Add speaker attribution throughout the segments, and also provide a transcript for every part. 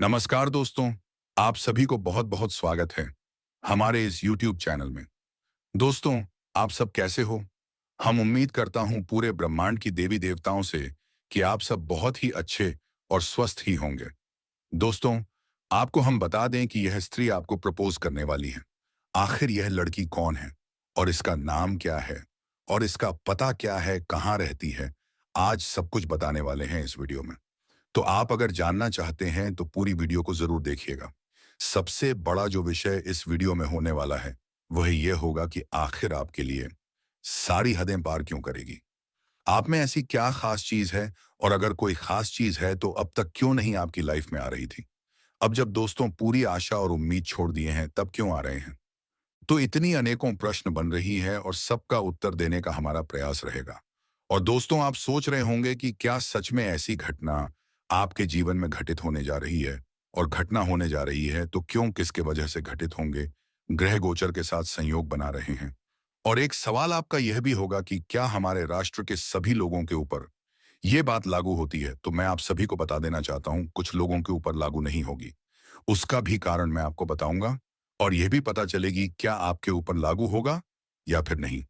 Speaker 1: नमस्कार दोस्तों, आप सभी को बहुत-बहुत स्वागत है हमारे इस YouTube चैनल में। दोस्तों, आप सब कैसे हो? हम उम्मीद करता हूँ पूरे ब्रह्मांड की देवी-देवताओं से कि आप सब बहुत ही अच्छे और स्वस्थ ही होंगे। दोस्तों, आपको हम बता दें कि यह स्त्री आपको प्रपोज करने वाली है। आखिर यह लड़की कौन है? और इसका नाम क्या है? और इसका पता क्या है, कहाँ रहती है? आज सब कुछ बताने वाले हैं इस वीडियो में। तो आप अगर जानना चाहते हैं तो पूरी वीडियो को जरूर देखिएगा। सबसे बड़ा जो विषय इस वीडियो में होने वाला है वह यह होगा कि आखिर आपके लिए सारी हदें पार क्यों करेगी। आप में ऐसी क्या खास चीज है, और अगर कोई खास चीज है तो अब तक क्यों नहीं आपकी लाइफ में आ रही थी। अब जब दोस्तों पूरी आशा और उम्मीद छोड़ दिए हैं तब क्यों आ रहे हैं। तो इतनी अनेकों प्रश्न बन रही है और सबका उत्तर देने का हमारा प्रयास रहेगा। और दोस्तों, आप सोच रहे होंगे कि क्या सच में ऐसी घटना आपके जीवन में घटित होने जा रही है, और घटना होने जा रही है तो क्यों, किसके वजह से घटित होंगे। ग्रह गोचर के साथ संयोग बना रहे हैं। और एक सवाल आपका यह भी होगा कि क्या हमारे राष्ट्र के सभी लोगों के ऊपर यह बात लागू होती है। तो मैं आप सभी को बता देना चाहता हूं, कुछ लोगों के ऊपर लागू नहीं होगी। उसका भी कारण मैं आपको बताऊंगा, और यह भी पता चलेगी क्या आपके ऊपर लागू होगा या फिर नहीं।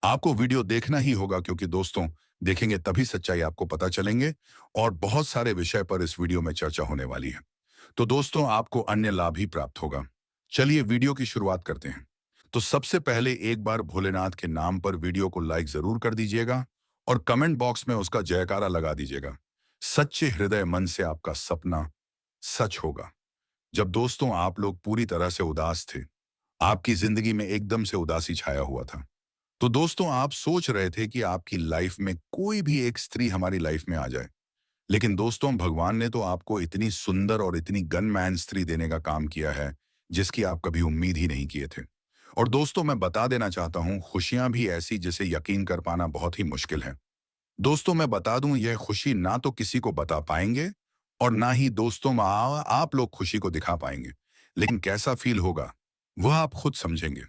Speaker 1: आपको वीडियो देखना ही होगा, क्योंकि दोस्तों, देखेंगे तभी सच्चाई आपको पता चलेंगे। और बहुत सारे विषय पर इस वीडियो में चर्चा होने वाली है। तो दोस्तों, आपको अन्य लाभ ही प्राप्त होगा। चलिए वीडियो की शुरुआत करते हैं। तो सबसे पहले एक बार भोलेनाथ के नाम पर वीडियो को लाइक जरूर कर दीजिएगा, और कमेंट बॉक्स में उसका जयकारा लगा दीजिएगा। सच्चे हृदय मन से आपका सपना सच होगा। जब दोस्तों आप लोग पूरी तरह से उदास थे, आपकी जिंदगी में एकदम से उदासी छाया हुआ था, तो दोस्तों आप सोच रहे थे कि आपकी लाइफ में कोई भी एक स्त्री हमारी लाइफ में आ जाए। लेकिन दोस्तों, भगवान ने तो आपको इतनी सुंदर और इतनी गनमैन स्त्री देने का काम किया है जिसकी आप कभी उम्मीद ही नहीं किए थे। और दोस्तों, मैं बता देना चाहता हूं, खुशियां भी ऐसी जिसे यकीन कर पाना बहुत ही मुश्किल है। दोस्तों, मैं बता दूं, यह खुशी ना तो किसी को बता पाएंगे, और ना ही दोस्तों आप लोग खुशी को दिखा पाएंगे। लेकिन कैसा फील होगा वह आप खुद समझेंगे।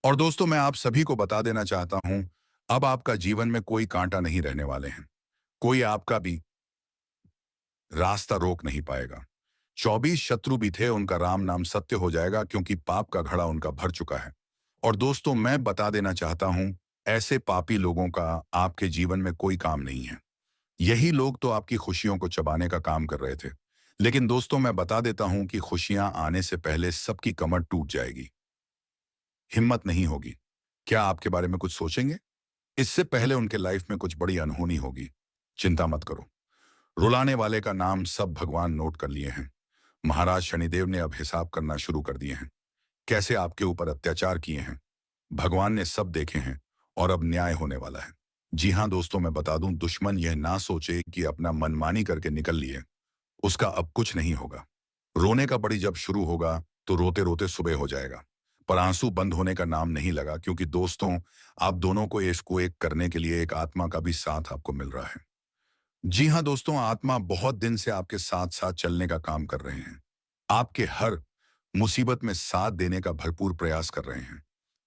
Speaker 1: और दोस्तों, मैं आप सभी को बता देना चाहता हूं, अब आपका जीवन में कोई कांटा नहीं रहने वाले हैं। कोई आपका भी रास्ता रोक नहीं पाएगा। 24 शत्रु भी थे, उनका राम नाम सत्य हो जाएगा, क्योंकि पाप का घड़ा उनका भर चुका है। और दोस्तों, मैं बता देना चाहता हूं, ऐसे पापी लोगों का आपके जीवन में कोई काम नहीं है। यही लोग तो आपकी खुशियों को चबाने का काम कर रहे थे। लेकिन दोस्तों, मैं बता देता हूं कि खुशियां आने से पहले सबकी कमर टूट जाएगी। हिम्मत नहीं होगी। क्या आपके बारे में कुछ सोचेंगे? इससे पहले उनके लाइफ में कुछ बड़ी अनहोनी होगी। चिंता मत करो। रुलाने वाले का नाम सब भगवान नोट कर लिए हैं। महाराज शनिदेव ने अब हिसाब करना शुरू कर दिए हैं। कैसे आपके ऊपर अत्याचार किए हैं, भगवान ने सब देखे हैं। और अब न्याय होने वाला है। जी हाँ दोस्तों, मैं बता दूं, दुश्मन यह ना सोचे कि अपना मनमानी करके निकल लिए, उसका अब कुछ नहीं होगा। रोने का बड़ी जब शुरू होगा तो रोते रोते सुबह हो जाएगा। पर आंसू बंद होने का नाम नहीं लगा, क्योंकि दोस्तों, आप दोनों को इसको एक करने के लिए एक आत्मा का भी साथ आपको मिल रहा है। जी हाँ दोस्तों, आत्मा बहुत दिन से आपके साथ साथ चलने का काम कर रहे हैं। आपके हर मुसीबत में साथ देने का भरपूर प्रयास कर रहे हैं।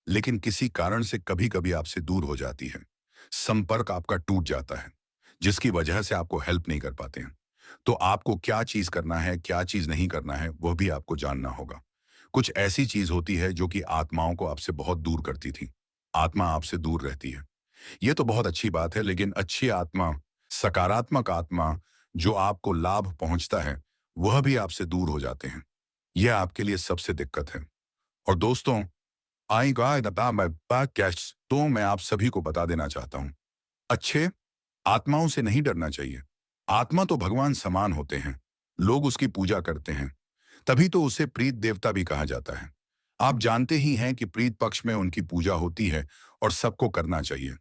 Speaker 1: लेकिन किसी कारण से कभी कभी आपसे दूर हो जाती है। संपर्क आपका टूट जाता है, जिसकी वजह से आपको हेल्प नहीं कर पाते हैं। तो आपको क्या चीज करना है, क्या चीज नहीं करना है, वह भी आपको जानना होगा। कुछ ऐसी चीज होती है जो कि आत्माओं को आपसे बहुत दूर करती थी। आत्मा आपसे दूर रहती है। ये तो बहुत अच्छी बात है, लेकिन अच्छी आत्मा, सकारात्मक आत्मा, जो आपको लाभ पहुंचता है, वह भी आपसे दूर हो जाते हैं। यह आपके लिए सबसे दिक्कत है। और दोस्तों, आएगा दबा मैं पॉडकास्ट तो मैं आप सभी को बता देना चाहता हूं, अच्छे आत्माओं से नहीं डरना चाहिए। आत्मा तो भगवान समान होते हैं। लोग उसकी पूजा करते हैं, तभी तो उसे प्रीत देवता भी कहा जाता है। आप जानते ही हैं कि प्रीत पक्ष में उनकी पूजा होती है, और सबको करना चाहिए।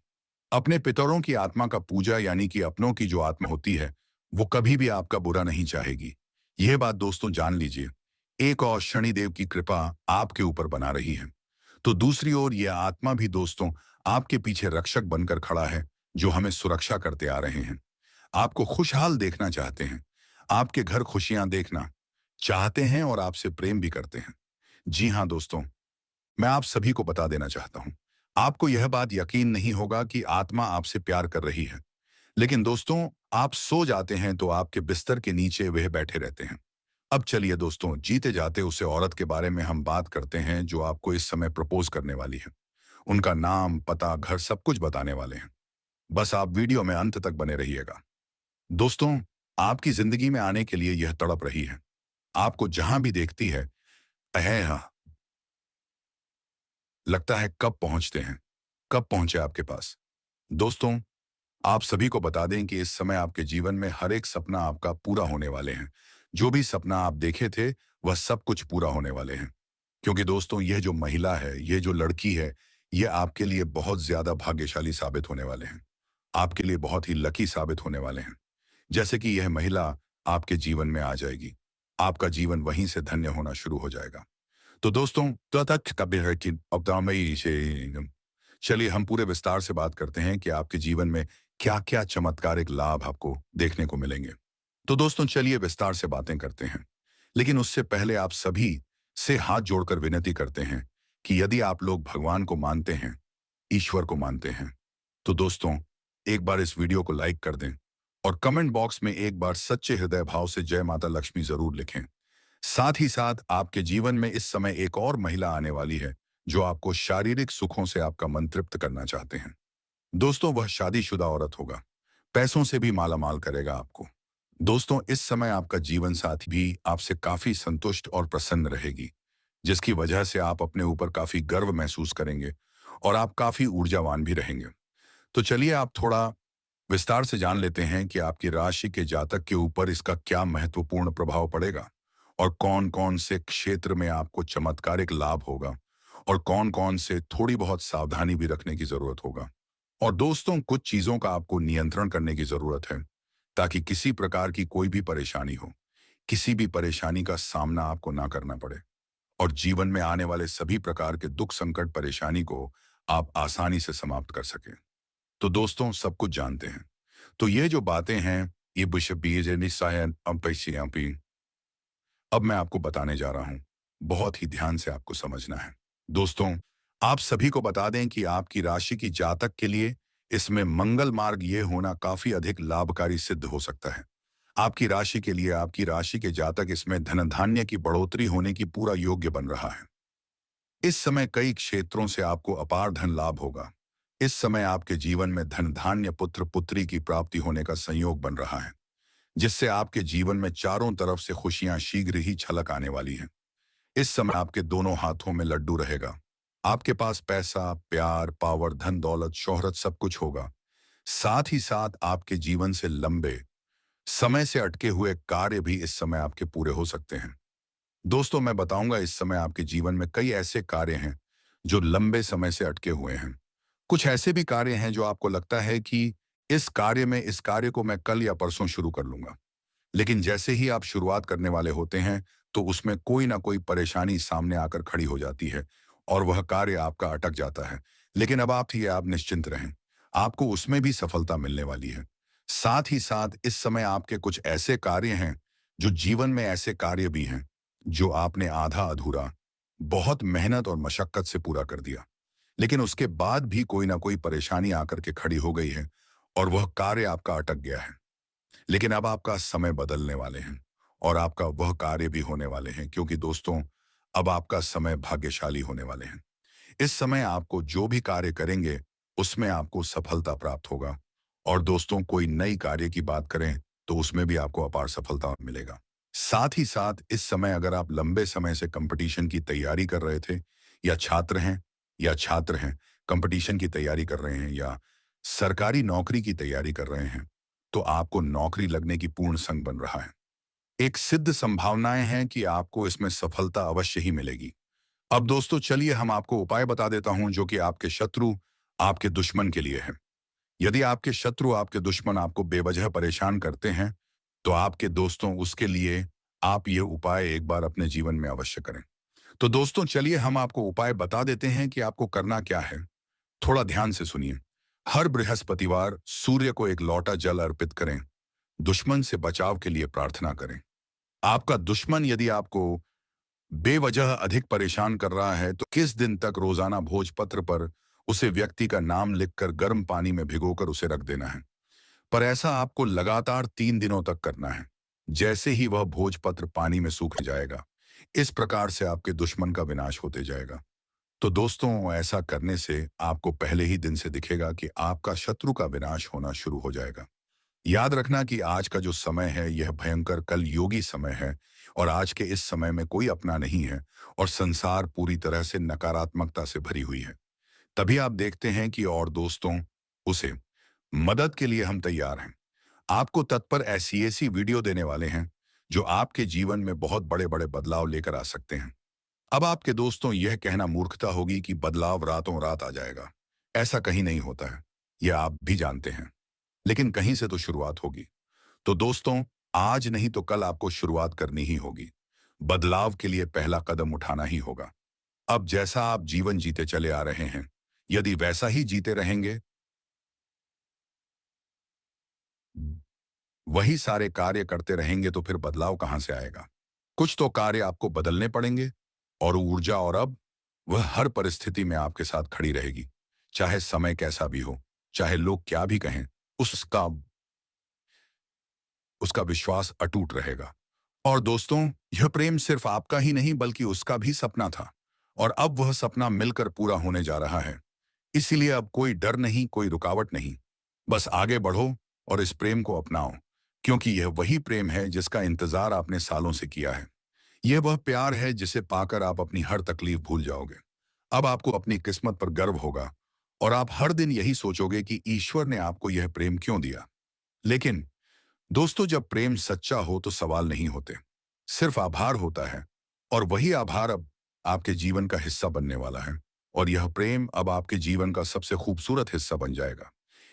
Speaker 1: अपने पितरों की आत्मा का पूजा, यानी कि अपनों की जो आत्मा होती है, वो कभी भी आपका बुरा नहीं चाहेगी। यह बात दोस्तों जान लीजिए। एक और शनिदेव की कृपा आपके ऊपर बना रही है, तो दूसरी ओर यह आत्मा भी दोस्तों आपके पीछे रक्षक बनकर खड़ा है, जो हमें सुरक्षा करते आ रहे हैं। आपको खुशहाल देखना चाहते हैं। आपके घर खुशियां देखना चाहते हैं, और आपसे प्रेम भी करते हैं। जी हाँ दोस्तों, मैं आप सभी को बता देना चाहता हूं, आपको यह बात यकीन नहीं होगा कि आत्मा आपसे प्यार कर रही है। लेकिन दोस्तों, आप सो जाते हैं तो आपके बिस्तर के नीचे वह बैठे रहते हैं। अब चलिए दोस्तों, जीते जाते उसे औरत के बारे में हम बात करते हैं जो आपको इस समय प्रपोज करने वाली है। उनका नाम, पता, घर सब कुछ बताने वाले हैं। बस आप वीडियो में अंत तक बने रहिएगा। दोस्तों, आपकी जिंदगी में आने के लिए यह तड़प रही है। आपको जहां भी देखती है, हाँ, लगता है कब पहुंचते हैं, कब पहुंचे आपके पास। दोस्तों, आप सभी को बता दें कि इस समय आपके जीवन में हर एक सपना आपका पूरा होने वाले हैं। जो भी सपना आप देखे थे, वह सब कुछ पूरा होने वाले हैं। क्योंकि दोस्तों, यह जो महिला है, यह जो लड़की है, यह आपके लिए बहुत ज्यादा भाग्यशाली साबित होने वाले हैं। आपके लिए बहुत ही लकी साबित होने वाले हैं। जैसे कि यह महिला आपके जीवन में आ जाएगी, आपका जीवन वहीं से धन्य होना शुरू हो जाएगा। तो दोस्तों, चलिए हम पूरे विस्तार से बात करते हैं कि आपके जीवन में क्या क्या चमत्कारिक लाभ आपको देखने को मिलेंगे। तो दोस्तों, चलिए विस्तार से बातें करते हैं। लेकिन उससे पहले आप सभी से हाथ जोड़कर विनती करते हैं कि यदि आप लोग भगवान को मानते हैं, ईश्वर को मानते हैं, तो दोस्तों, एक बार इस वीडियो को लाइक कर दें और कमेंट बॉक्स में एक बार सच्चे हृदय भाव से जय माता लक्ष्मी जरूर लिखें। साथ ही साथ आपके जीवन में इस समय एक और महिला आने वाली है जो आपको शारीरिक सुखों से आपका मन तृप्त करना चाहते हैं। दोस्तों, वह शादीशुदा औरत होगा, पैसों से भी मालामाल करेगा आपको। दोस्तों, इस समय आपका जीवन साथी भी आपसे काफी संतुष्ट और प्रसन्न रहेगी, जिसकी वजह से आप अपने ऊपर काफी गर्व महसूस करेंगे और आप काफी ऊर्जावान भी रहेंगे। तो चलिए आप थोड़ा विस्तार से जान लेते हैं कि आपकी राशि के जातक के ऊपर इसका क्या महत्वपूर्ण प्रभाव पड़ेगा और कौन कौन से क्षेत्र में आपको चमत्कारिक लाभ होगा और कौन कौन से थोड़ी बहुत सावधानी भी रखने की जरूरत होगा। और दोस्तों, कुछ चीजों का आपको नियंत्रण करने की जरूरत है ताकि किसी प्रकार की कोई भी परेशानी हो, किसी भी परेशानी का सामना आपको ना करना पड़े और जीवन में आने वाले सभी प्रकार के दुख, संकट, परेशानी को आप आसानी से समाप्त कर सकें। तो दोस्तों, सब कुछ जानते हैं। तो ये जो बातें हैं, ये अब मैं आपको बताने जा रहा हूं। बहुत ही ध्यान से आपको समझना है। दोस्तों, आप सभी को बता दें कि आपकी राशि की जातक के लिए इसमें मंगल मार्ग ये होना काफी अधिक लाभकारी सिद्ध हो सकता है। आपकी राशि के लिए, आपकी राशि के जातक इसमें धन धान्य की बढ़ोतरी होने की पूरा योग्य बन रहा है। इस समय कई क्षेत्रों से आपको अपार धन लाभ होगा। इस समय आपके जीवन में धन धान्य, पुत्र पुत्री की प्राप्ति होने का संयोग बन रहा है, जिससे आपके जीवन में चारों तरफ से खुशियां शीघ्र ही छलक आने वाली हैं। इस समय आपके दोनों हाथों में लड्डू रहेगा। आपके पास पैसा, प्यार, पावर, धन दौलत, शोहरत सब कुछ होगा। साथ ही साथ आपके जीवन से लंबे समय से अटके हुए कार्य भी इस समय आपके पूरे हो सकते हैं। दोस्तों, मैं बताऊंगा इस समय आपके जीवन में कई ऐसे कार्य हैं जो लंबे समय से अटके हुए हैं। कुछ ऐसे भी कार्य हैं जो आपको लगता है कि इस कार्य को मैं कल या परसों शुरू कर लूंगा। लेकिन जैसे ही आप शुरुआत करने वाले होते हैं, तो उसमें कोई ना कोई परेशानी सामने आकर खड़ी हो जाती है और वह कार्य आपका अटक जाता है। लेकिन अब आप निश्चिंत रहें, आपको उसमें भी सफलता मिलने वाली है। साथ ही साथ इस समय आपके कुछ ऐसे कार्य हैं, जो जीवन में ऐसे कार्य भी हैं जो आपने आधा अधूरा बहुत मेहनत और मशक्कत से पूरा कर दिया, लेकिन उसके बाद भी कोई ना कोई परेशानी आकर के खड़ी हो गई है और वह कार्य आपका अटक गया है। लेकिन अब आपका समय बदलने वाले हैं और आपका वह कार्य भी होने वाले हैं, क्योंकि दोस्तों, अब आपका समय भाग्यशाली होने वाले हैं। इस समय आपको जो भी कार्य करेंगे, उसमें आपको सफलता प्राप्त होगा। और दोस्तों, कोई नई कार्य की बात करें तो उसमें भी आपको अपार सफलता मिलेगा। साथ ही साथ इस समय अगर आप लंबे समय से कंपटीशन की तैयारी कर रहे थे, या छात्र हैं कंपटीशन की तैयारी कर रहे हैं, या सरकारी नौकरी की तैयारी कर रहे हैं, तो आपको नौकरी लगने की पूर्ण संग बन रहा है। एक सिद्ध संभावनाएं हैं कि आपको इसमें सफलता अवश्य ही मिलेगी। अब दोस्तों, चलिए हम आपको उपाय बता देता हूं जो कि आपके शत्रु, आपके दुश्मन के लिए है। यदि आपके शत्रु, आपके दुश्मन आपको बेवजह परेशान करते हैं, तो आपके दोस्तों, उसके लिए आप ये उपाय एक बार अपने जीवन में अवश्य करें। तो दोस्तों, चलिए हम आपको उपाय बता देते हैं कि आपको करना क्या है। थोड़ा ध्यान से सुनिए। हर बृहस्पतिवार सूर्य को एक लोटा जल अर्पित करें। दुश्मन से बचाव के लिए प्रार्थना करें। आपका दुश्मन यदि आपको बेवजह अधिक परेशान कर रहा है, तो किस दिन तक रोजाना भोजपत्र पर उसे व्यक्ति का नाम लिखकर गर्म पानी में भिगोकर उसे रख देना है। पर ऐसा आपको लगातार 3 दिनों तक करना है। जैसे ही वह भोजपत्र पानी में सूख जाएगा, इस प्रकार से आपके दुश्मन का विनाश होते जाएगा। तो दोस्तों, ऐसा करने से आपको पहले ही दिन से दिखेगा कि आपका शत्रु का विनाश होना शुरू हो जाएगा। याद रखना कि आज का जो समय है यह भयंकर कल योगी समय है और आज के इस समय में कोई अपना नहीं है और संसार पूरी तरह से नकारात्मकता से भरी हुई है। तभी आप देखते हैं कि और दोस्तों, उसे मदद के लिए हम तैयार हैं। आपको तत्पर ऐसी ऐसी वीडियो देने वाले हैं जो आपके जीवन में बहुत बड़े बड़े बदलाव लेकर आ सकते हैं। अब आपके दोस्तों, यह कहना मूर्खता होगी कि बदलाव रातों रात आ जाएगा। ऐसा कहीं नहीं होता है, यह आप भी जानते हैं। लेकिन कहीं से तो शुरुआत होगी। तो दोस्तों, आज नहीं तो कल आपको शुरुआत करनी ही होगी। बदलाव के लिए पहला कदम उठाना ही होगा। अब जैसा आप जीवन जीते चले आ रहे हैं, यदि वैसा ही जीते रहेंगे, वही सारे कार्य करते रहेंगे, तो फिर बदलाव कहां से आएगा? कुछ तो कार्य आपको बदलने पड़ेंगे और ऊर्जा और अब वह हर परिस्थिति में आपके साथ खड़ी रहेगी। चाहे समय कैसा भी हो, चाहे लोग क्या भी कहें, उसका उसका विश्वास अटूट रहेगा। और दोस्तों, यह प्रेम सिर्फ आपका ही नहीं बल्कि उसका भी सपना था और अब वह सपना मिलकर पूरा होने जा रहा है। इसीलिए अब कोई डर नहीं, कोई रुकावट नहीं। बस आगे बढ़ो और इस प्रेम को अपनाओ, क्योंकि यह वही प्रेम है जिसका इंतजार आपने सालों से किया है। यह वह प्यार है जिसे पाकर आप अपनी हर तकलीफ भूल जाओगे। अब आपको अपनी किस्मत पर गर्व होगा और आप हर दिन यही सोचोगे कि ईश्वर ने आपको यह प्रेम क्यों दिया। लेकिन दोस्तों, जब प्रेम सच्चा हो तो सवाल नहीं होते, सिर्फ आभार होता है। और वही आभार अब आपके जीवन का हिस्सा बनने वाला है और यह प्रेम अब आपके जीवन का सबसे खूबसूरत हिस्सा बन जाएगा।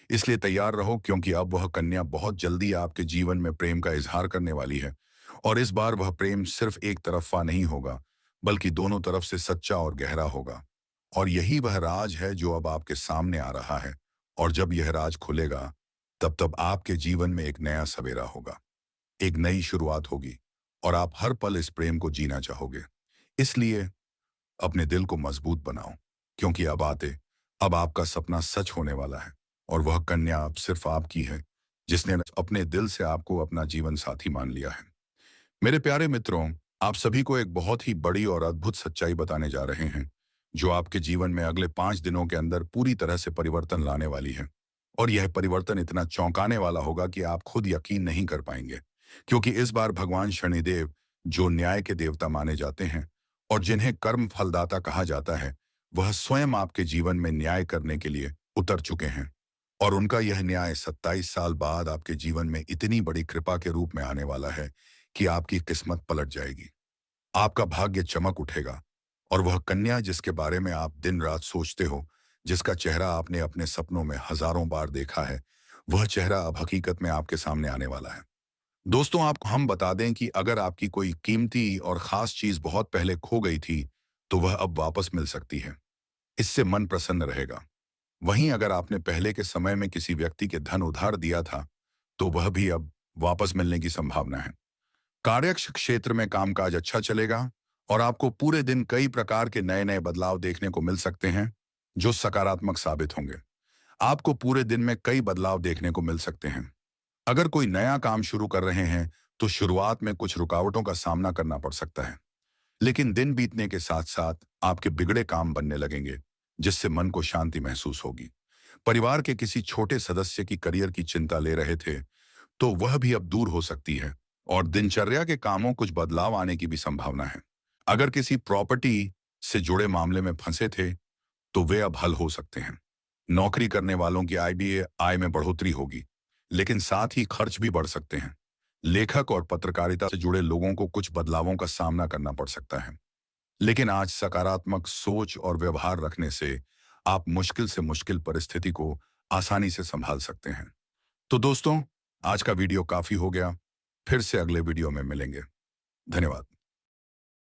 Speaker 1: इसलिए तैयार रहो, क्योंकि अब वह कन्या बहुत जल्दी आपके जीवन में प्रेम का इजहार करने वाली है। और इस बार वह प्रेम सिर्फ एक तरफा नहीं होगा, बल्कि दोनों तरफ से सच्चा और गहरा होगा। और यही वह राज है जो अब आपके सामने आ रहा है। और जब यह राज खुलेगा, तब तब आपके जीवन में एक नया सवेरा होगा, एक नई शुरुआत होगी और आप हर पल इस प्रेम को जीना चाहोगे। इसलिए अपने दिल को मजबूत बनाओ, क्योंकि अब आपका सपना सच होने वाला है और वह कन्या अब सिर्फ आपकी है, जिसने अपने दिल से आपको अपना जीवन साथी मान लिया है। मेरे प्यारे मित्रों, आप सभी को एक बहुत ही बड़ी और अद्भुत सच्चाई बताने जा रहे हैं, जो आपके जीवन में अगले 5 दिनों के अंदर पूरी तरह से परिवर्तन लाने वाली है। और यह परिवर्तन इतना चौंकाने वाला होगा कि आप खुद यकीन नहीं कर पाएंगे, क्योंकि इस बार भगवान शनिदेव, जो न्याय के देवता माने जाते हैं और जिन्हें कर्म फलदाता कहा जाता है, वह स्वयं आपके जीवन में न्याय करने के लिए उतर चुके हैं। और उनका यह न्याय 27 साल बाद आपके जीवन में इतनी बड़ी कृपा के रूप में आने वाला है कि आपकी किस्मत पलट जाएगी। आपका भाग्य चमक उठेगा और वह कन्या जिसके बारे में आप दिन रात सोचते हो, जिसका चेहरा आपने अपने सपनों में हजारों बार देखा है, वह चेहरा अब हकीकत में आपके सामने आने वाला है। दोस्तों, आपको हम बता दें कि अगर आपकी कोई कीमती और खास चीज बहुत पहले खो गई थी, तो वह अब वापस मिल सकती है। इससे मन प्रसन्न रहेगा। वहीं अगर आपने पहले के समय में किसी व्यक्ति के धन उधार दिया था, तो वह भी अब वापस मिलने की संभावना है। क्षेत्र में कामकाज अच्छा चलेगा और आपको पूरे दिन कई प्रकार के नए नए बदलाव देखने को मिल सकते हैं, जो सकारात्मक साबित होंगे। आपको पूरे दिन में कई बदलाव देखने को मिल सकते हैं। अगर कोई नया काम शुरू कर रहे हैं, तो शुरुआत में कुछ रुकावटों का सामना करना पड़ सकता है, लेकिन दिन बीतने के साथ साथ आपके बिगड़े काम बनने लगेंगे, जिससे मन को शांति महसूस होगी। परिवार के किसी छोटे सदस्य की करियर की चिंता ले रहे थे, तो वह भी अब दूर हो सकती है और दिनचर्या के कामों कुछ बदलाव आने की भी संभावना है। अगर किसी प्रॉपर्टी से जुड़े मामले में फंसे थे, तो वे अब हल हो सकते हैं। नौकरी करने वालों की आय में बढ़ोतरी होगी, लेकिन साथ ही खर्च भी बढ़ सकते हैं। लेखक और पत्रकारिता से जुड़े लोगों को कुछ बदलावों का सामना करना पड़ सकता है, लेकिन आज सकारात्मक सोच और व्यवहार रखने से आप मुश्किल से मुश्किल परिस्थिति को आसानी से संभाल सकते हैं। तो दोस्तों, आज का वीडियो काफी हो गया। फिर से अगले वीडियो में मिलेंगे। धन्यवाद।